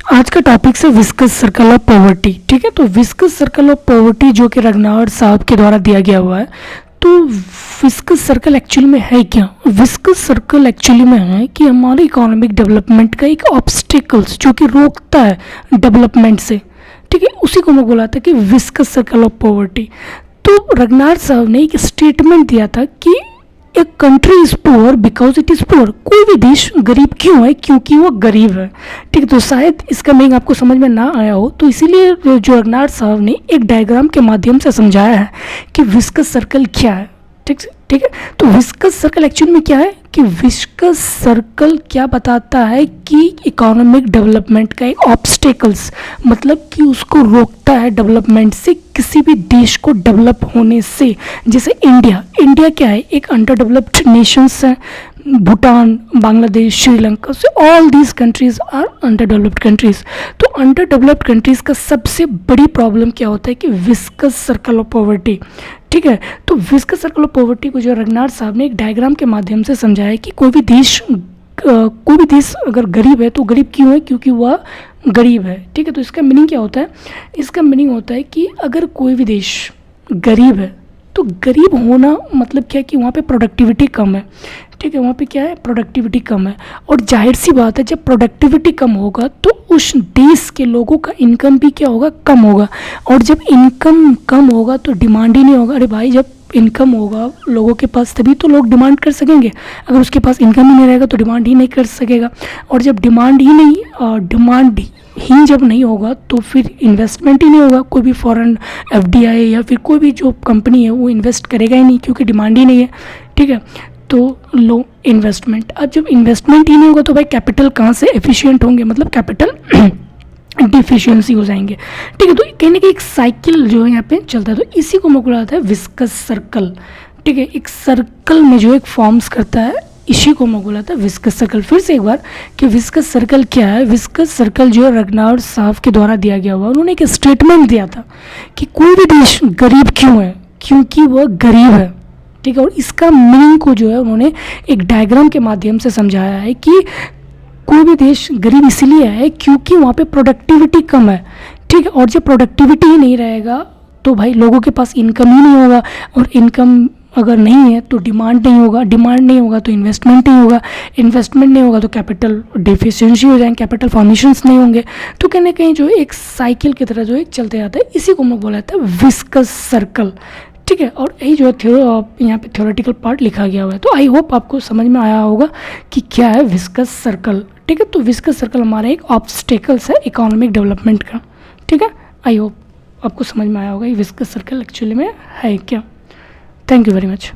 आज का टॉपिक है विस्कस सर्कल ऑफ पॉवर्टी। ठीक है, तो विस्कस सर्कल ऑफ पॉवर्टी जो कि रगनार्ड साहब के द्वारा दिया गया हुआ है। तो विस्कस सर्कल एक्चुअली में है क्या? विस्कस सर्कल एक्चुअली में है कि हमारे इकोनॉमिक डेवलपमेंट का एक ऑब्स्टिकल्स जो कि रोकता है डेवलपमेंट से। ठीक है, उसी को मैं बोला था कि विस्कस सर्कल ऑफ पॉवर्टी। तो रगनार्ड साहब ने एक स्टेटमेंट दिया था कि एक country is poor because it is poor. कोई भी देश गरीब क्यों है? क्योंकि वो गरीब है। ठीक है, तो शायद इसका मीनिंग आपको समझ में ना आया हो, तो इसीलिए जो रगनार्ड साहब ने एक डायग्राम के माध्यम से समझाया है कि विस्कस सर्कल क्या है। ठीक है, तो विस्कस सर्कल एक्चुअली में क्या है कि विस्कस सर्कल क्या बताता है कि इकोनॉमिक डेवलपमेंट का एक ऑब्स्टेकल्स, मतलब कि उसको रोकता है डेवलपमेंट से, किसी भी देश को डेवलप होने से। जैसे इंडिया क्या है? एक अंडर डेवलप्ड नेशंस है। भूटान, बांग्लादेश, श्रीलंका, से all these countries are underdeveloped countries. तो अंडर डेवलप्ड कंट्रीज का सबसे बड़ी प्रॉब्लम क्या होता है कि विस्कस सर्कल ऑफ पॉवर्टी। ठीक है, तो विस्कस सर्कल ऑफ पॉवर्टी को जो रगनार्ड साहब ने एक डायग्राम के माध्यम से समझाया कि कोई भी देश अगर गरीब है तो गरीब क्यों है? क्योंकि वह गरीब है। ठीक है, तो इसका मीनिंग क्या होता है? इसका मीनिंग होता है कि अगर कोई भी देश गरीब है तो गरीब होना मतलब क्या है कि वहाँ पे प्रोडक्टिविटी कम है। ठीक है, वहाँ पे क्या है? प्रोडक्टिविटी कम है। और जाहिर सी बात है, जब प्रोडक्टिविटी कम होगा तो उस देश के लोगों का इनकम भी क्या होगा? कम होगा। और जब इनकम कम होगा तो डिमांड ही नहीं होगा। अरे भाई, जब इनकम होगा लोगों के पास तभी तो लोग डिमांड कर सकेंगे। अगर उसके पास इनकम ही नहीं रहेगा तो डिमांड ही नहीं कर सकेगा। और जब डिमांड ही जब नहीं होगा तो फिर इन्वेस्टमेंट ही नहीं होगा। कोई भी फॉरेन एफडीआई या फिर कोई भी जो कंपनी है वो इन्वेस्ट करेगा ही नहीं, क्योंकि डिमांड ही नहीं है। ठीक है, तो लो इन्वेस्टमेंट। अब जब इन्वेस्टमेंट ही नहीं होगा तो भाई कैपिटल कहाँ से एफिशिएंट होंगे? मतलब कैपिटल डिफिशियंसी हो जाएंगे। ठीक है, तो कहीं ना कहीं एक साइकिल जो है यहाँ पे चलता है। तो इसी को मैं बोला था विस्कस सर्कल। ठीक है, एक सर्कल में जो एक फॉर्म्स करता है, इसी को मैं बोला था विस्कस सर्कल। फिर से एक बार कि विस्कस सर्कल क्या है। विस्कस सर्कल जो है रगनार्ड साहब के द्वारा दिया गया हुआ। उन्होंने एक स्टेटमेंट दिया था कि कोई भी देश गरीब क्यों है? क्योंकि वह गरीब है। ठीक है, और इसका मीनिंग को जो है उन्होंने एक डायग्राम के माध्यम से समझाया है कि कोई भी देश गरीब इसलिए है क्योंकि वहाँ पे प्रोडक्टिविटी कम है। ठीक है, और जब प्रोडक्टिविटी ही नहीं रहेगा तो भाई लोगों के पास इनकम ही नहीं होगा। और इनकम अगर नहीं है तो डिमांड नहीं होगा। डिमांड नहीं होगा तो इन्वेस्टमेंट नहीं होगा। इन्वेस्टमेंट नहीं होगा तो कैपिटल डिफिशिएंसी हो जाएंगे, कैपिटल फॉर्मेशंस नहीं होंगे। तो कहीं ना कहीं जो एक साइकिल की तरह जो एक चलते जाता है, इसी को मैं बोला था विस्कस सर्कल। ठीक है, और यही जो है यहाँ पे थ्योरेटिकल पार्ट लिखा गया हुआ है। तो आई होप आपको समझ में आया होगा कि क्या है विस्कस सर्कल। ठीक है, तो विस्कस सर्कल हमारा एक ऑब्स्टेकल्स है इकोनॉमिक डेवलपमेंट का। ठीक है, आई होप आपको समझ में आया होगा ये विस्कस सर्कल एक्चुअली में है क्या। Thank you very much.